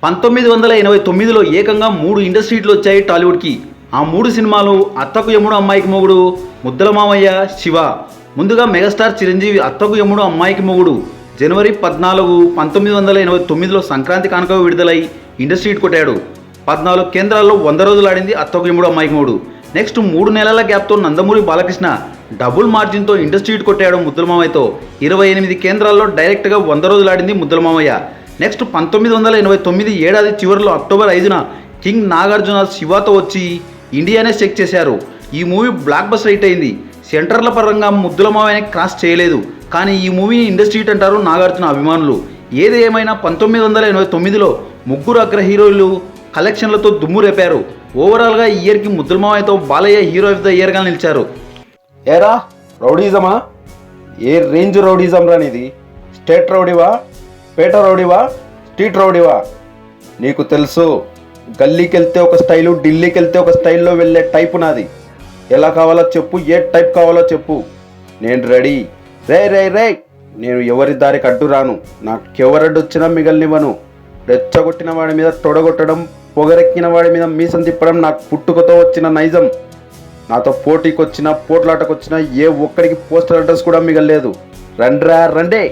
1989లో ఏకంగా 3 ఇండస్ట్రీలు వచ్చాయి టాలీవుడ్కి. ఆ 3 సినిమాలు అత్తకు యముడు అమ్మాయికి మొగుడు, ముద్దల మామయ్య, శివ. ముందుగా మెగాస్టార్ చిరంజీవి అత్తకు యముడు అమ్మాయికి మొగుడు జనవరి 14, 1989లో సంక్రాంతి కానుక విడుదలై ఇండస్ట్రీ కొట్టాడు. 14 కేంద్రాల్లో 100 రోజులు ఆడింది అత్తకు యముడు అమ్మాయికి మొగుడు. నెక్స్ట్ 3 నెలల గ్యాప్తో నందమూరి బాలకృష్ణ డబుల్ మార్జిన్తో ఇండస్ట్రీ కొట్టాడు ముద్దల మామయ్యతో. 28 కేంద్రాల్లో డైరెక్ట్గా 100 రోజులు ఆడింది ముద్దల మామయ్య. నెక్స్ట్ 1989 ఏడాది చివరిలో అక్టోబర్ 5న కింగ్ నాగార్జున శివతో వచ్చి ఇండియానే చెక్ చేశారు. ఈ మూవీ బ్లాక్ బస్టర్ హిట్ అయింది. సెంటర్ల పరంగా ముద్దుల మావయ్యని క్రాస్ చేయలేదు, కానీ ఈ మూవీని ఇండస్ట్రీ హిట్ అంటారు నాగార్జున అభిమానులు. ఏది ఏమైనా 1989లో ముగ్గురు అగ్ర హీరోలు కలెక్షన్లతో దుమ్ము రేపారు. ఓవరాల్గా ఈ ఇయర్కి ముద్దుల మావయ్యతో బాలయ్య హీరో ఆఫ్ ద ఇయర్గా నిలిచారు. ఏరా రౌడీజమా? ఏ రేంజ్ రౌడీజం రానిది? స్టేట్ రౌడీవా, పేట రౌడీవా, స్ట్రీట్ రౌడీవా? నీకు తెలుసు, గల్లీకి వెళ్తే ఒక స్టైలు, ఢిల్లీకి వెళ్తే ఒక స్టైల్లో వెళ్ళే టైపు నాది. ఎలా కావాలో చెప్పు, ఏ టైప్ కావాలో చెప్పు, నేను రెడీ. రే రే రే, నేను ఎవరి దారికి అడ్డు రాను. నాకెవరడ్డు వచ్చినా మిగలనివ్వను. రెచ్చగొట్టిన వాడి మీద తొడగొట్టడం, పొగరెక్కిన వాడి మీద మీసం తిప్పడం నాకు పుట్టుకతో వచ్చిన నైజం. నాతో పోటీకి వచ్చినా, పోట్లాటకు వచ్చినా ఏ ఒక్కడికి పోస్టల్ అడ్రస్ కూడా మిగలలేదు. రండ్రా రండే.